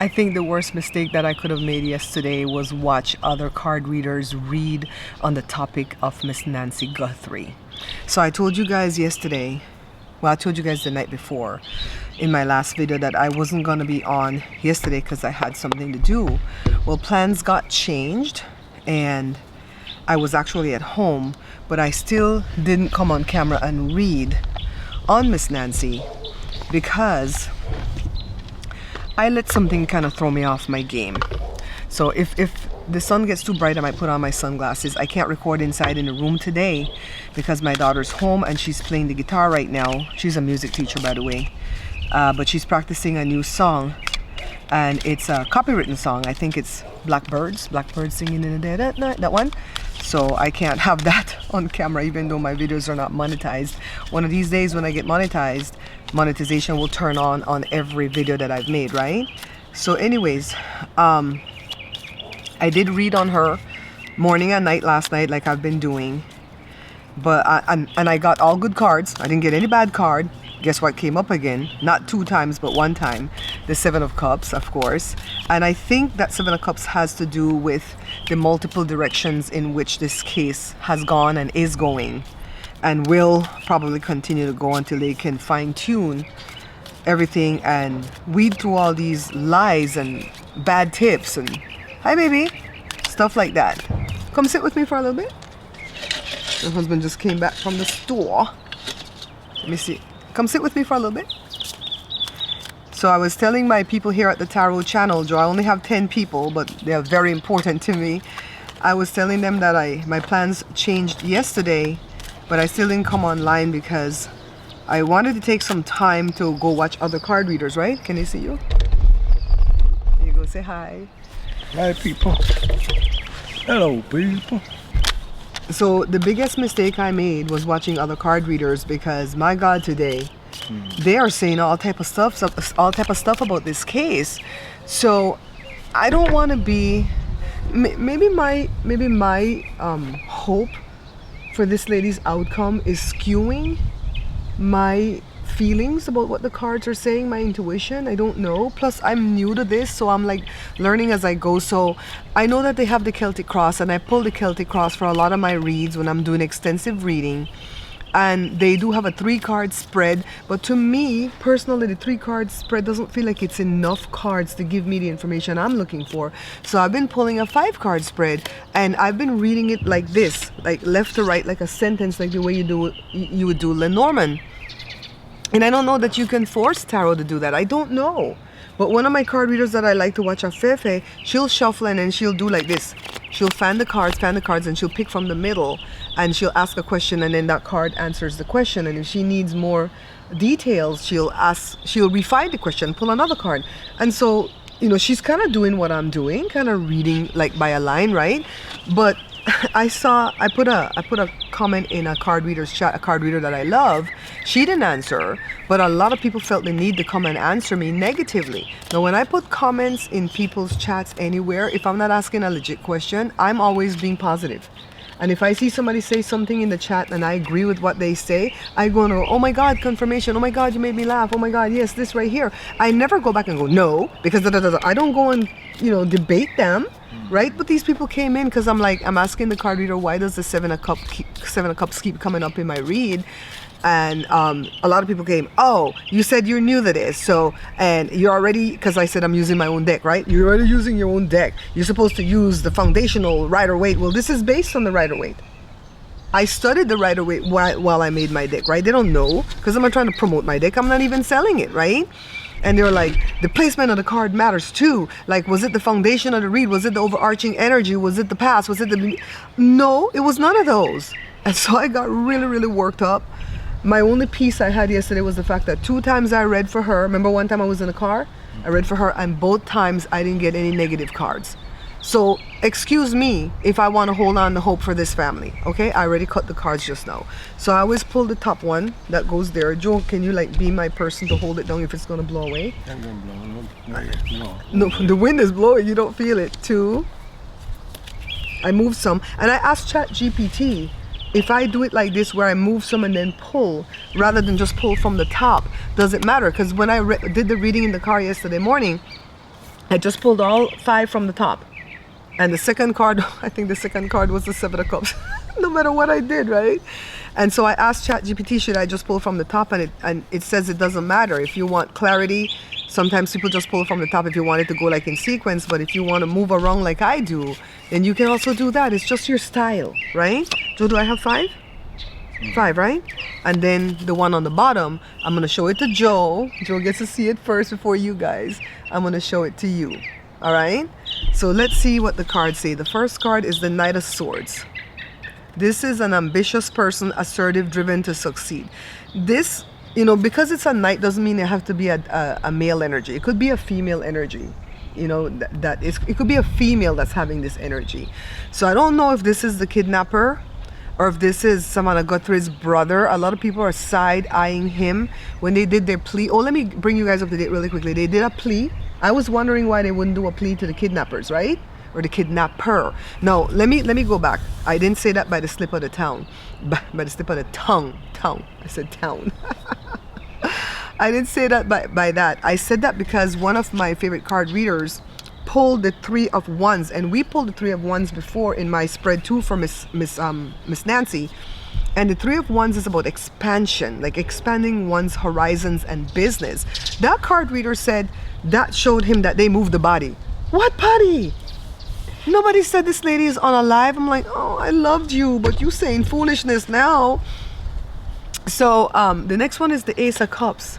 I think the worst mistake that I could have made yesterday was watch other card readers read on the topic of Miss Nancy Guthrie. So I told you guys yesterday, well, I told you guys the night before in my last video that I wasn't going to be on yesterday because I had something to do. Well, plans got changed and I was actually at home, but I still didn't come on camera and read on Miss Nancy because I let something kind of throw me off my game. So if the sun gets too bright, I might put on my sunglasses. I can't record inside in the room today because my daughter's home and she's playing the guitar right now. She's a music teacher, by the way. But she's practicing a new song. And it's a copywritten song. I think it's Blackbirds singing in the dead at night, that one. So I can't have that on camera even though my videos are not monetized. One of these days when I get monetized, monetization will turn on every video that I've made, right? So anyways, I did read on her morning and night last night like I've been doing. But I got all good cards. I didn't get any bad card. Guess what came up again? Not 2 times, but 1 time. The 7 of Cups, of course. And I think that 7 of Cups has to do with the multiple directions in which this case has gone and is going. And will probably continue to go until they can fine-tune everything and weed through all these lies and bad tips and, hi baby, stuff like that. Come sit with me for a little bit. My husband just came back from the store. Let me see. Come sit with me for a little bit. So I was telling my people here at the Tarot channel, Joe, I only have 10 people, but they are very important to me. I was telling them that my plans changed yesterday, but I still didn't come online because I wanted to take some time to go watch other card readers, right? Can they see you? There you go, say hi. Hi, people. Hello, people. So the biggest mistake I made was watching other card readers because my God, today they are saying all type of stuff about this case. So I don't want to be. Maybe my hope for this lady's outcome is skewing my feelings about what the cards are saying, my intuition. I don't know. Plus I'm new to this, so I'm like learning as I go. So I know that they have the Celtic cross, and I pull the Celtic cross for a lot of my reads when I'm doing extensive reading, and they do have a 3-card spread, but to me personally the 3-card spread doesn't feel like it's enough cards to give me the information I'm looking for. So I've been pulling a 5-card spread, and I've been reading it like this, like left to right, like a sentence, like the way you would do Lenormand. And I don't know that you can force tarot to do that. I don't know. But one of my card readers that I like to watch, Fefe, she'll shuffle and she'll do like this. She'll fan the cards, and she'll pick from the middle. And she'll ask a question, and then that card answers the question. And if she needs more details, she'll refine the question, pull another card. And so, you know, she's kind of doing what I'm doing, kind of reading like by a line, right? But I put a comment in a card reader's chat, a card reader that I love. She didn't answer, but a lot of people felt the need to come and answer me negatively. Now, when I put comments in people's chats anywhere, if I'm not asking a legit question, I'm always being positive. And if I see somebody say something in the chat and I agree with what they say, I go, oh my God, confirmation. Oh my God, you made me laugh. Oh my God, yes, this right here. I never go back and go, no, because I don't go and, you know, debate them, right? But these people came in because I'm asking the card reader, why does the 7 of Cups keep coming up in my read? And a lot of people came, oh, you said you're new to this, so, and you're already, because I said I'm using my own deck, right? You're already using your own deck. You're supposed to use the foundational Rider-Waite. Well, this is based on the Rider-Waite. I studied the Rider-Waite while I made my deck, right? They don't know, because I'm not trying to promote my deck. I'm not even selling it, right? And they were like, the placement of the card matters too. Like, was it the foundation of the read? Was it the overarching energy? Was it the past? Was it the... No, it was none of those. And so I got really, really worked up. My only piece I had yesterday was the fact that 2 times I read for her. Remember one time I was in a car? I read for her, and both times I didn't get any negative cards. So excuse me if I want to hold on to hope for this family. Okay, I already cut the cards just now. So I always pull the top one that goes there. Joe, can you like be my person to hold it down if it's going to blow away? I'm going to blow. No, the wind is blowing. You don't feel it. 2. I moved some, and I asked ChatGPT, if I do it like this where I move some and then pull rather than just pull from the top, does it matter? Because when I did the reading in the car yesterday morning, I just pulled all 5 from the top. And the second card, I think the second card was the 7 of Cups. No matter what I did, right? And so I asked ChatGPT, should I just pull from the top? And it says it doesn't matter. If you want clarity, sometimes people just pull from the top if you want it to go like in sequence. But if you want to move around like I do, then you can also do that. It's just your style, right? So do I have 5? 5, right? And then the one on the bottom, I'm going to show it to Joe. Joe gets to see it first before you guys. I'm going to show it to you. All right? So let's see what the cards say. The first card is the Knight of Swords. This is an ambitious person, assertive, driven to succeed. This, you know, because it's a knight doesn't mean it have to be a male energy. It could be a female energy. You know, it could be a female that's having this energy. So I don't know if this is the kidnapper or if this is Savannah Guthrie's brother. A lot of people are side-eyeing him when they did their plea. Oh, let me bring you guys up to date really quickly. They did a plea. I was wondering why they wouldn't do a plea to the kidnappers, right? Or the kidnapper. No, let me go back. I didn't say that by the slip of the tongue. By the slip of the tongue. I said town. I didn't say that by that. I said that because one of my favorite card readers pulled the 3 of Wands, and we pulled the 3 of Wands before in my spread too for Miss Nancy. And the 3 of Wands is about expansion, like expanding one's horizons and business. That card reader said that showed him that they moved the body. What body? Nobody said this lady is unalive. I'm like, oh, I loved you, but you saying foolishness now. So the next one is the Ace of Cups.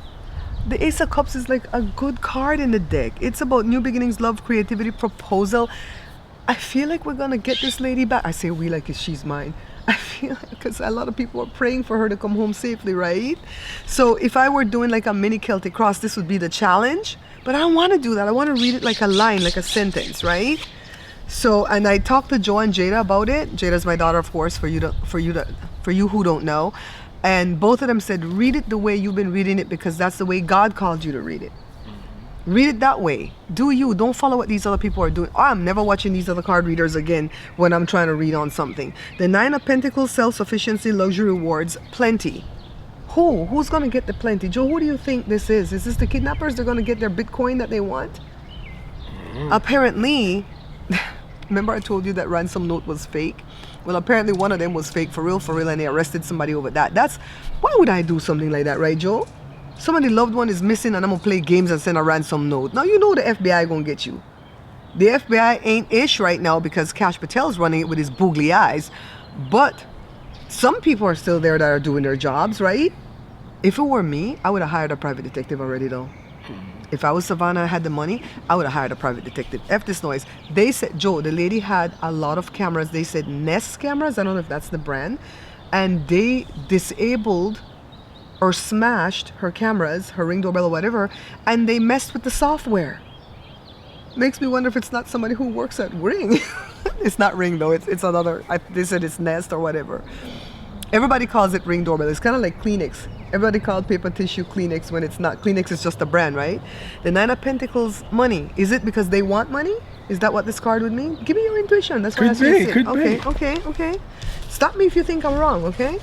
The Ace of Cups is like a good card in the deck. It's about new beginnings, love, creativity, proposal. I feel like we're gonna get this lady back. I say we like she's mine. I feel like because a lot of people are praying for her to come home safely, right? So if I were doing like a mini Celtic cross, this would be the challenge. But I don't want to do that. I want to read it like a line, like a sentence, right? So, and I talked to Joe and Jada about it. Jada's my daughter, of course, for you who don't know. And both of them said, read it the way you've been reading it because that's the way God called you to read it. Read it that way. Do you. Don't follow what these other people are doing. Oh, I'm never watching these other card readers again when I'm trying to read on something. The 9 of Pentacles, self-sufficiency, luxury, rewards, plenty. Who's going to get the plenty? Joe, who do you think this is? Is this the kidnappers? They're going to get their Bitcoin that they want? Apparently, remember I told you that ransom note was fake? Well, apparently one of them was fake for real, and they arrested somebody over that. Why would I do something like that, right, Joe? Somebody loved one is missing and I'm going to play games and send a ransom note. Now, you know the FBI going to get you. The FBI ain't ish right now because Kash Patel's running it with his boogly eyes. But some people are still there that are doing their jobs, right? If it were me, I would have hired a private detective already, though. If I was Savannah and had the money, I would have hired a private detective. F this noise. They said, Joe, the lady had a lot of cameras. They said Nest cameras. I don't know if that's the brand. And they disabled or smashed her cameras, her Ring doorbell or whatever, and they messed with the software. Makes me wonder if it's not somebody who works at Ring. It's not Ring though, it's another, they said it's Nest or whatever. Everybody calls it Ring doorbell. It's kind of like Kleenex. Everybody called paper tissue Kleenex when it's not. Kleenex is just a brand, right? The 9 of Pentacles, money. Is it because they want money? Is that what this card would mean? Give me your intuition. That's what I said. Okay. Stop me if you think I'm wrong, okay?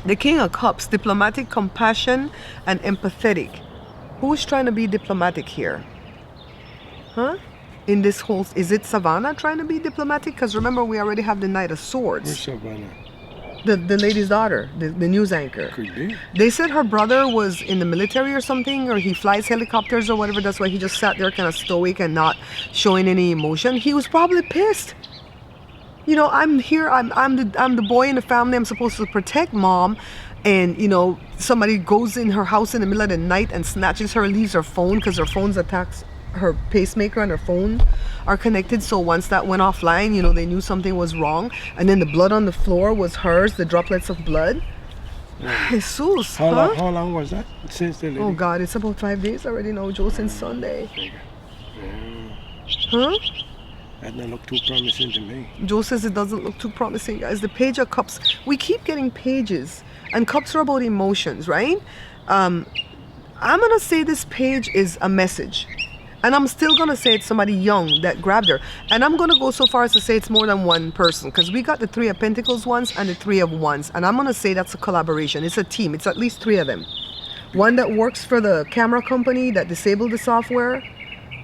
The King of Cups, diplomatic, compassion, and empathetic. Who's trying to be diplomatic here? Huh? In this whole, is it Savannah trying to be diplomatic? Because remember, we already have the Knight of Swords. Where's Savannah? The lady's daughter, the news anchor. Could be. They said her brother was in the military or something, or he flies helicopters or whatever. That's why he just sat there kind of stoic and not showing any emotion. He was probably pissed. You know, I'm here. I'm the boy in the family. I'm supposed to protect mom, and you know, somebody goes in her house in the middle of the night and snatches her, leaves her phone because her phone's attacks. Her pacemaker and her phone are connected, so once that went offline, you know, they knew something was wrong. And then the blood on the floor was hers, the droplets of blood. Yeah. Jesus, how long was that since the lady? Oh God, it's about 5 days already now, Joe, since Sunday. Huh? That doesn't look too promising to me. Joe says it doesn't look too promising, guys. The Page of Cups, we keep getting pages, and cups are about emotions, right? I'm gonna say this page is a message. And I'm still going to say it's somebody young that grabbed her. And I'm going to go so far as to say it's more than one person. Because we got the 3 of Pentacles once and the 3 of Wands. And I'm going to say that's a collaboration. It's a team. It's at least 3 of them. One that works for the camera company that disabled the software.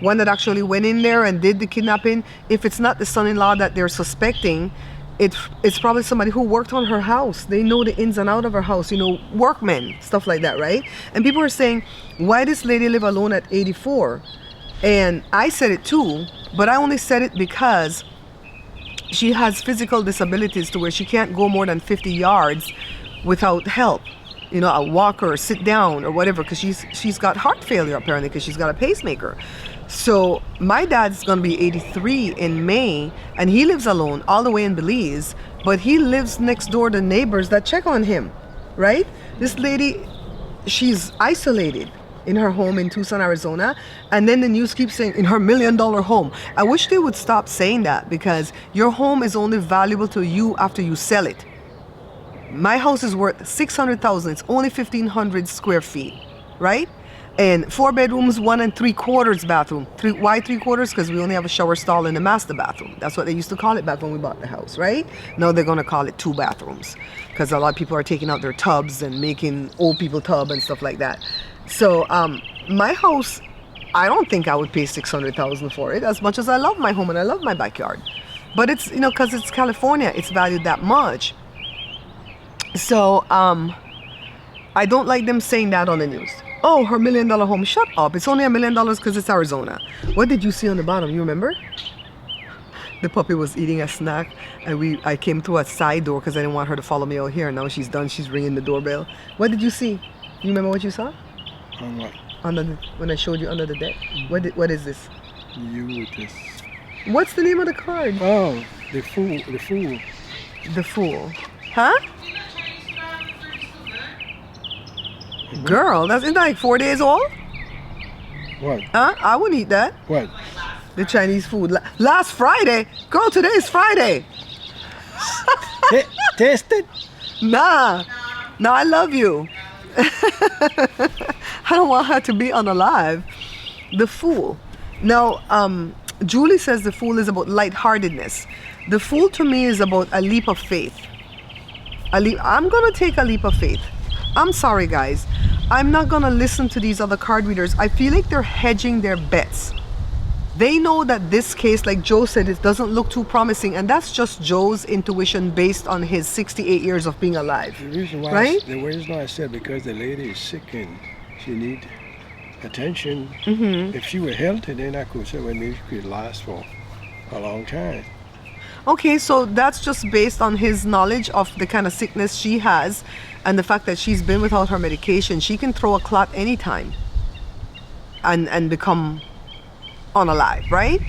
one that actually went in there and did the kidnapping. If it's not the son-in-law that they're suspecting, it's probably somebody who worked on her house. They know the ins and out of her house, you know, workmen, stuff like that, right? And people are saying, why this lady live alone at 84? And I said it too, but I only said it because she has physical disabilities to where she can't go more than 50 yards without help. You know, a walker, sit down or whatever, because she's got heart failure apparently, because she's got a pacemaker. So my dad's gonna be 83 in May, and he lives alone all the way in Belize, but he lives next door to neighbors that check on him, right? This lady, she's isolated in her home in Tucson, Arizona, and then the news keeps saying in her $1 million home. I wish they would stop saying that, because your home is only valuable to you after you sell it. My house is worth $600,000. It's only 1,500 square feet, right? And 4 bedrooms, 1 3/4 bathroom. Why 3/4? Because we only have a shower stall in the master bathroom. That's what they used to call it back when we bought the house, right? Now they're gonna call it 2 bathrooms, because a lot of people are taking out their tubs and making old people tub and stuff like that. So my house, I don't think I would pay $600,000 for it, as much as I love my home and I love my backyard. But it's, you know, because it's California, it's valued that much. So I don't like them saying that on the news. Oh, her $1 million home. Shut up. It's only $1 million because it's Arizona. What did you see on the bottom? You remember? The puppy was eating a snack, and I came through a side door because I didn't want her to follow me out here. Now she's done. She's ringing the doorbell. What did you see? You remember what you saw? On what? When I showed you under the deck. What is this? You with this. What's the name of the card? Oh, the fool. The fool. The Fool. Huh? Girl, isn't that like 4 days old? What? Huh? I wouldn't eat that. What? The Chinese food. Last Friday? Girl, today is Friday. Taste it? Nah. No, I love you. I don't want her to be unalive. The Fool. Now, Julie says the Fool is about lightheartedness. The Fool to me is about a leap of faith. I'm going to take a leap of faith. I'm sorry, guys. I'm not going to listen to these other card readers. I feel like they're hedging their bets. They know that this case, like Joe said, it doesn't look too promising, and that's just Joe's intuition based on his 68 years of being alive. The reason why, right? The reason why I said because the lady is sick and she needs attention. Mm-hmm. If she were healthy, then I could say, well, maybe she could last for a long time. Okay, so that's just based on his knowledge of the kind of sickness she has and the fact that she's been without her medication. She can throw a clot anytime and become unalive, right?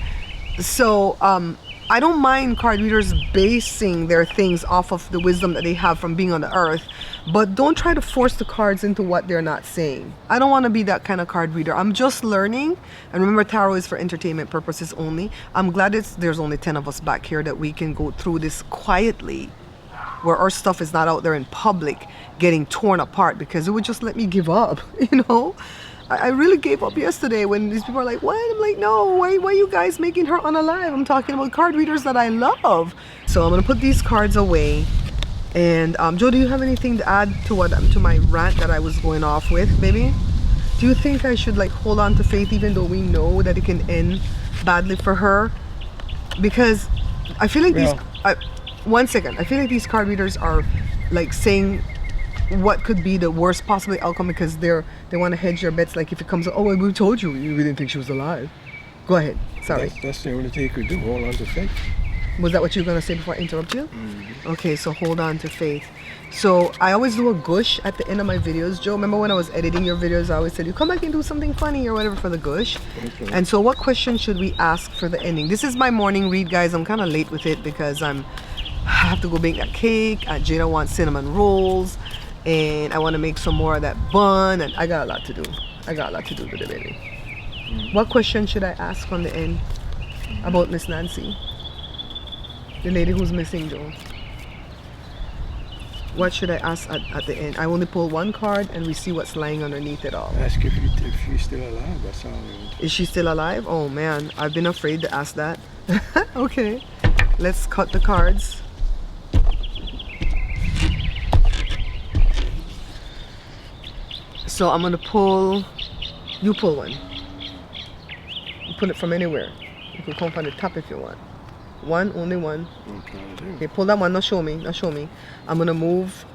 So I don't mind card readers basing their things off of the wisdom that they have from being on the earth, but don't try to force the cards into what they're not saying. I don't want to be that kind of card reader. I'm just learning, and remember, tarot is for entertainment purposes only. I'm glad there's only 10 of us back here that we can go through this quietly, where our stuff is not out there in public getting torn apart, because it would just let me give up, you know? I really gave up yesterday when these people are like, what? I'm like, no, why are you guys making her unalive? I'm talking about card readers that I love. So I'm going to put these cards away. And Joe, do you have anything to add to my rant that I was going off with, baby? Do you think I should like hold on to faith even though we know that it can end badly for her? Because I feel like one second. I feel like these card readers are like saying what could be the worst possible outcome because they want to hedge their bets. Like if it comes, oh, well, we told you, we didn't think she was alive. Go ahead. Sorry. That's the only thing you could do. Hold on to faith. Was that what you were going to say before I interrupt you? Mm-hmm. Okay, so hold on to faith. So I always do a gush at the end of my videos. Joe, remember when I was editing your videos, I always said, you come back and do something funny or whatever for the gush. Okay. And so what question should we ask for the ending? This is my morning read, guys. I'm kind of late with it because I have to go bake that cake. Jada wants cinnamon rolls. And I want to make some more of that bun. And I got a lot to do. I got a lot to do today, baby. Mm-hmm. What question should I ask on the end about Miss Nancy? The lady who's missing, Joe. What should I ask at the end? I only pull one card and we see what's lying underneath it all. Ask if she's still alive. That's all. Is she still alive? Oh man, I've been afraid to ask that. Okay, let's cut the cards. So I'm gonna pull, you pull one. pull it from anywhere. You can come from the top if you want. One, only one. Okay, pull that one. Now show me. Now show me. I'm gonna move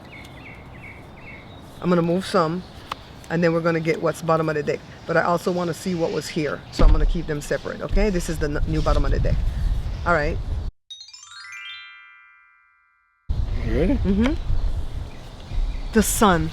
some, and then we're gonna get what's bottom of the deck. But I also want to see what was here, so I'm gonna keep them separate. Okay, this is the new bottom of the deck. All right. You ready? Mm-hmm. The sun.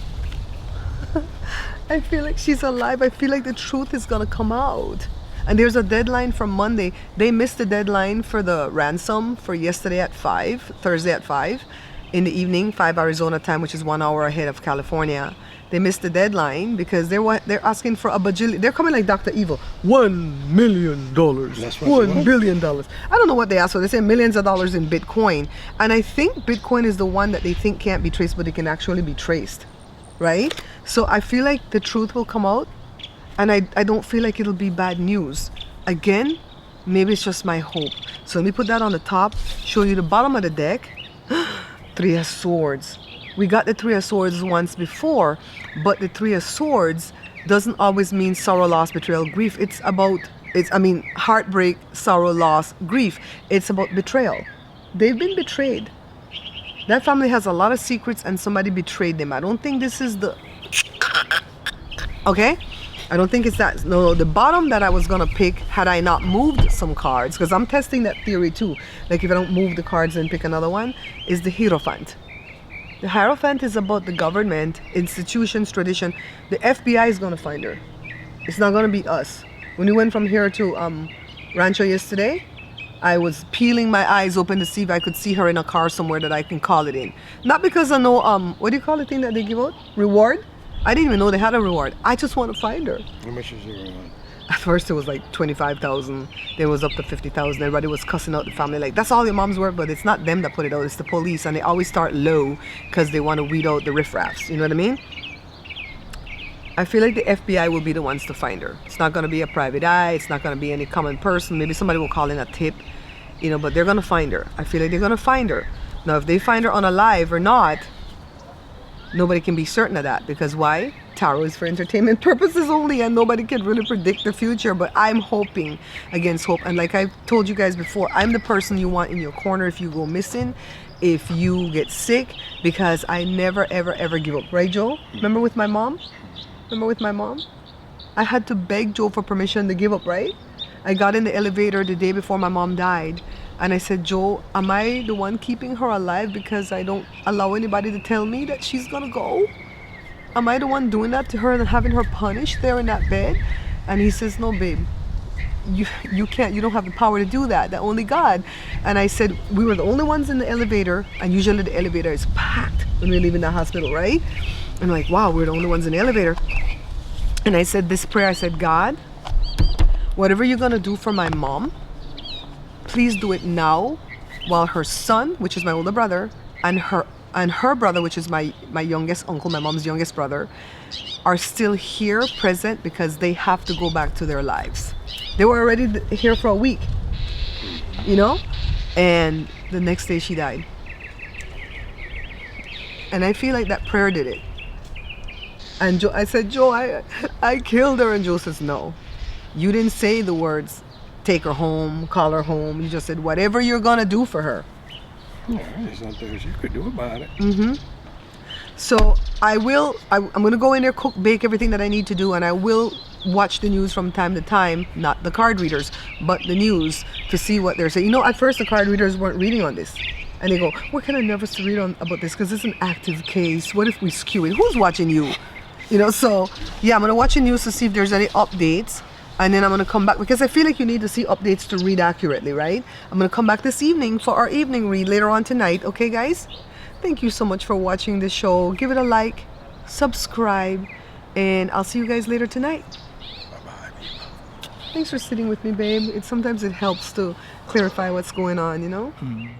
I feel like she's alive. I feel like the truth is gonna come out. And there's a deadline for Monday. They missed the deadline for the ransom for yesterday at 5, Thursday at 5 in the evening, 5 Arizona time, which is 1 hour ahead of California. They missed the deadline because they're asking for a bajillion. They're coming like Dr. Evil. $1 million. That's what $1 billion. I don't know what they asked for. They say millions of dollars in Bitcoin. And I think Bitcoin is the one that they think can't be traced, but it can actually be traced. Right? So I feel like the truth will come out. And I don't feel like it'll be bad news. Again, maybe it's just my hope. So let me put that on the top, show you the bottom of the deck. Three of Swords. We got the Three of Swords once before, but the Three of Swords doesn't always mean sorrow, loss, betrayal, grief. It's heartbreak, sorrow, loss, grief. It's about betrayal. They've been betrayed. That family has a lot of secrets and somebody betrayed them. I don't think this is the... Okay? I don't think it's that. No, the bottom that I was going to pick had I not moved some cards, because I'm testing that theory too. Like if I don't move the cards and pick another one, is the Hierophant. The Hierophant is about the government, institutions, tradition. The FBI is going to find her. It's not going to be us. When we went from here to Rancho yesterday, I was peeling my eyes open to see if I could see her in a car somewhere that I can call it in. Not because I know, what do you call the thing that they give out? Reward? I didn't even know they had a reward. I just want to find her. How much is the reward? At first it was like 25,000. Then it was up to 50,000. Everybody was cussing out the family like, that's all your mom's worth. But it's not them that put it out. It's the police. And they always start low because they want to weed out the riffraffs. You know what I mean? I feel like the FBI will be the ones to find her. It's not going to be a private eye. It's not going to be any common person. Maybe somebody will call in a tip. You know, but they're going to find her. I feel like they're going to find her. Now, if they find her unalive or not, nobody can be certain of that, because why? Tarot is for entertainment purposes only, and nobody can really predict the future. But I'm hoping against hope. And like I told you guys before, I'm the person you want in your corner if you go missing, if you get sick, because I never, ever, ever give up. Right, Joe? Remember with my mom? I had to beg Joe for permission to give up, right? I got in the elevator the day before my mom died. And I said, Joe, am I the one keeping her alive because I don't allow anybody to tell me that she's gonna go? Am I the one doing that to her and having her punished there in that bed? And he says, no, babe, you can't, you don't have the power to do that, that only God. And I said, we were the only ones in the elevator, and usually the elevator is packed when we're leaving the hospital, right? And I'm like, wow, we're the only ones in the elevator. And I said this prayer, I said, God, whatever you're gonna do for my mom, please do it now, while her son, which is my older brother, and her brother, which is my youngest uncle, my mom's youngest brother, are still here, present, because they have to go back to their lives. They were already here for a week, you know? And the next day she died. And I feel like that prayer did it. And I said, Joe, I killed her. And Joe says, no, you didn't say the words, take her home, call her home. You just said, whatever you're going to do for her. Yeah, there's nothing you could do about it. Mm-hmm. So I'm going to go in there, cook, bake everything that I need to do. And I will watch the news from time to time, not the card readers, but the news, to see what they're saying. You know, at first the card readers weren't reading on this. And they go, we're kind of nervous to read on about this because it's an active case. What if we skew it? Who's watching you? You know, so yeah, I'm going to watch the news to see if there's any updates. And then I'm going to come back, because I feel like you need to see updates to read accurately, right? I'm going to come back this evening for our evening read later on tonight. Okay, guys? Thank you so much for watching the show. Give it a like, subscribe, and I'll see you guys later tonight. Bye-bye. Thanks for sitting with me, babe. Sometimes it helps to clarify what's going on, you know? Mm-hmm.